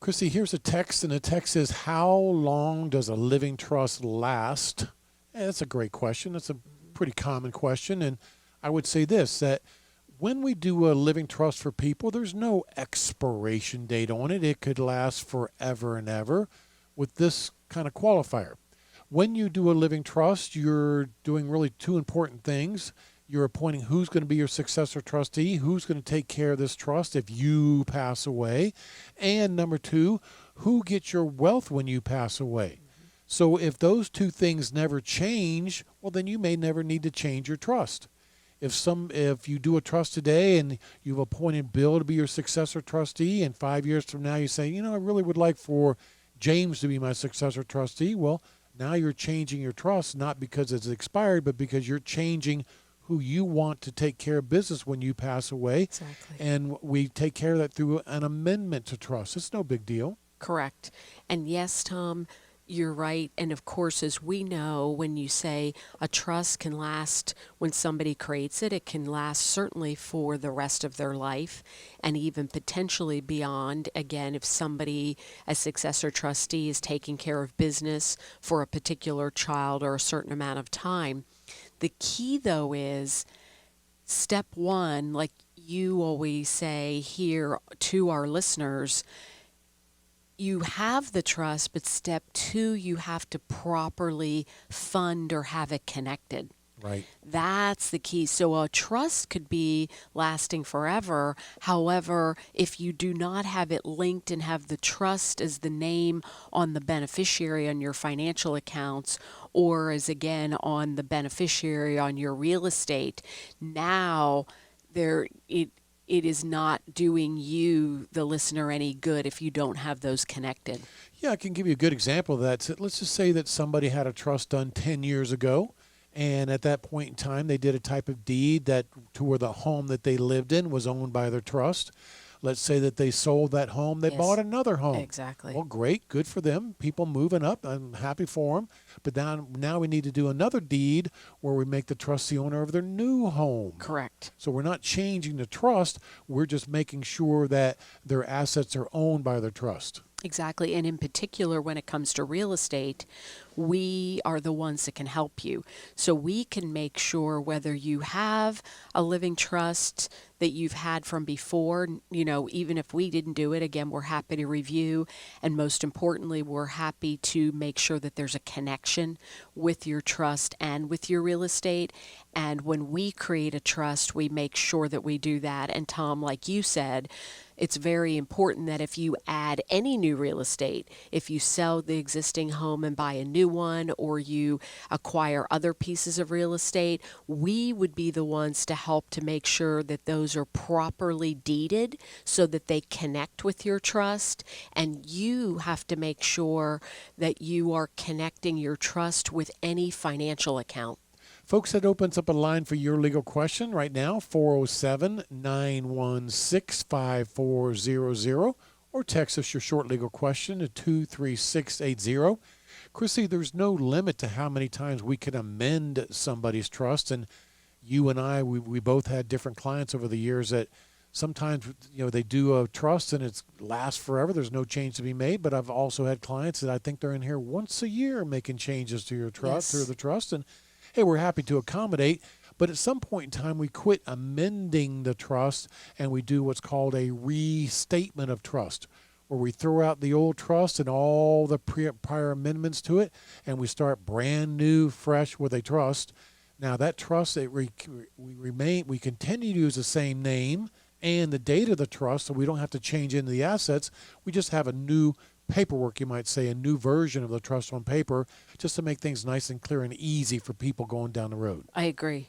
Chrissy, here's a text, and the text is, how long does a living trust last? That's a great question. That's a pretty common question. And I would say this, that when we do a living trust for people, there's no expiration date on it. It could last forever and ever with this kind of qualifier. When you do a living trust, you're doing really two important things. You're appointing who's going to be your successor trustee, who's going to take care of this trust if you pass away, and number two, who gets your wealth when you pass away. So if those two things never change, well, then you may never need to change your trust. If you do a trust today and you've appointed Bill to be your successor trustee, and 5 years from now you say, I really would like for James to be my successor trustee, well, now you're changing your trust, not because it's expired, but because you're changing who you want to take care of business when you pass away. Exactly. And we take care of that through an amendment to trust. It's no big deal. Correct. And yes, Tom, you're right. And of course, as we know, when you say a trust can last, when somebody creates it, it can last certainly for the rest of their life and even potentially beyond. Again, if somebody, as successor trustee, is taking care of business for a particular child or a certain amount of time. The key, though, is step one, like you always say here to our listeners, you have the trust, but step two, you have to properly fund or have it connected. Right. That's the key. So a trust could be lasting forever. However, if you do not have it linked and have the trust as the name on the beneficiary on your financial accounts, or as again on the beneficiary on your real estate, now it is not doing you, the listener, any good if you don't have those connected. Yeah, I can give you a good example of that. So let's just say that somebody had a trust done 10 years ago, and at that point in time, they did a type of deed that to where the home that they lived in was owned by their trust. Let's say that they sold that home, they Yes. bought another home. Exactly. Well, great, good for them. People moving up, I'm happy for them. But now we need to do another deed where we make the trust the owner of their new home. Correct. So we're not changing the trust, we're just making sure that their assets are owned by their trust. Exactly. And in particular, when it comes to real estate, we are the ones that can help you. So we can make sure whether you have a living trust that you've had from before, even if we didn't do it, again, we're happy to review. And most importantly, we're happy to make sure that there's a connection with your trust and with your real estate. And when we create a trust, we make sure that we do that. And Tom, like you said, it's very important that if you add any new real estate, if you sell the existing home and buy a new one, or you acquire other pieces of real estate, we would be the ones to help to make sure that those are properly deeded so that they connect with your trust. And you have to make sure that you are connecting your trust with any financial account. Folks, that opens up a line for your legal question right now, 407-916-5400, or text us your short legal question to 23680. Chrissy, there's no limit to how many times we can amend somebody's trust, and you and I, we both had different clients over the years that sometimes, they do a trust and it lasts forever. There's no change to be made, but I've also had clients that I think they're in here once a year making changes to your trust, Yes. through the trust, and hey, we're happy to accommodate, but at some point in time, we quit amending the trust and we do what's called a restatement of trust, where we throw out the old trust and all the prior amendments to it, and we start brand new, fresh with a trust. Now, that trust, we continue to use the same name and the date of the trust, so we don't have to change into the assets. We just have a new paperwork, you might say, a new version of the trust on paper, just to make things nice and clear and easy for people going down the road. I agree.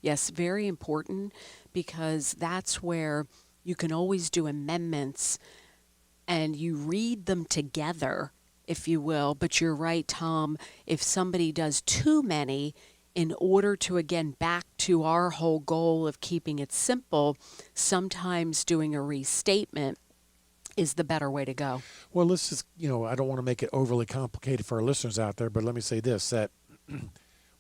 Yes, very important, because that's where you can always do amendments and you read them together, if you will. But you're right, Tom, if somebody does too many, in order to, again, back to our whole goal of keeping it simple, sometimes doing a restatement is the better way to go. Well, let's just, I don't want to make it overly complicated for our listeners out there, but let me say this, that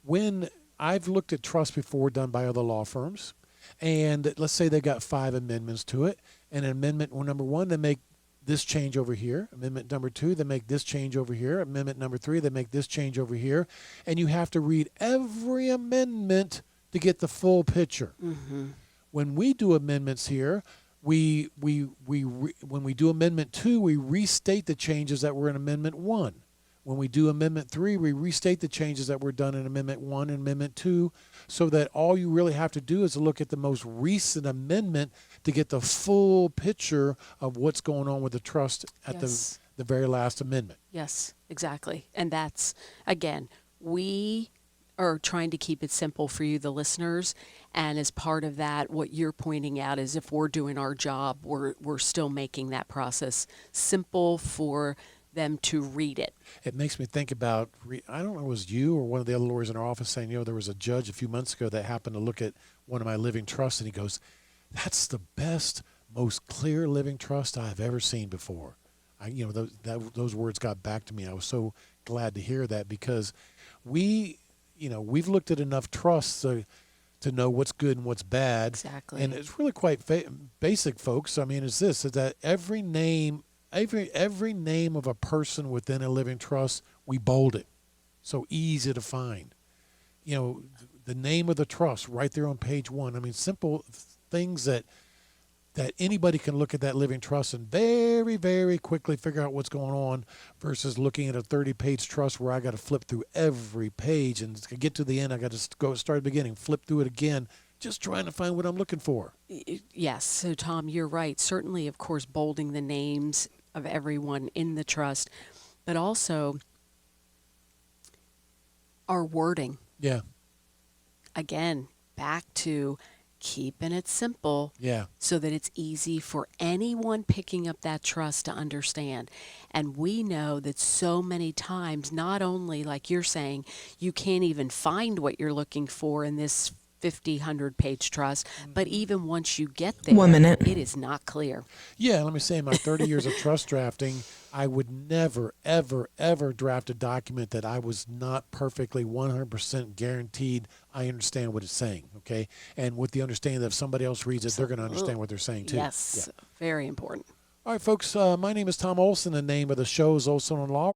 when I've looked at trusts before done by other law firms, and let's say they got 5 amendments to it, and amendment number 1, they make this change over here. Amendment number 2, they make this change over here. Amendment number 3, they make this change over here. And you have to read every amendment to get the full picture. When we do amendments here, when we do Amendment 2, we restate the changes that were in Amendment 1. When we do Amendment 3, we restate the changes that were done in Amendment 1 and Amendment 2, so that all you really have to do is look at the most recent amendment to get the full picture of what's going on with the trust at Yes. the very last amendment. Yes, exactly. And that's, again, we are trying to keep it simple for you, the listeners. And as part of that, what you're pointing out is if we're doing our job, we're still making that process simple for them to read it. It makes me think about, I don't know if it was you or one of the other lawyers in our office saying, there was a judge a few months ago that happened to look at one of my living trusts, and he goes, that's the best, most clear living trust I've ever seen before. Those words got back to me. I was so glad to hear that, because we've looked at enough trusts to know what's good and what's bad. Exactly. And it's really quite basic, folks. I mean, is that every name of a person within a living trust, we bold it. So easy to find. The name of the trust right there on page 1. I mean, simple things that anybody can look at that living trust and very, very quickly figure out what's going on, versus looking at a 30-page trust where I got to flip through every page, and to get to the end, I got to go start at the beginning, flip through it again, just trying to find what I'm looking for. Yes. So, Tom, you're right. Certainly, of course, bolding the names of everyone in the trust, but also our wording. Yeah. Again, back to keeping it simple. Yeah. So that it's easy for anyone picking up that trust to understand. And we know that so many times, not only, like you're saying, you can't even find what you're looking for in this 100-page trust, but even once you get there, 1 minute. it is not clear. Yeah, let me say, in my 30 years of trust drafting, I would never, ever, ever draft a document that I was not perfectly 100% guaranteed I understand what it's saying, okay? And with the understanding that if somebody else reads it, they're going to understand what they're saying too. Yes, Yeah. very important. All right, folks, my name is Tom Olson. The name of the show is Olson on Law.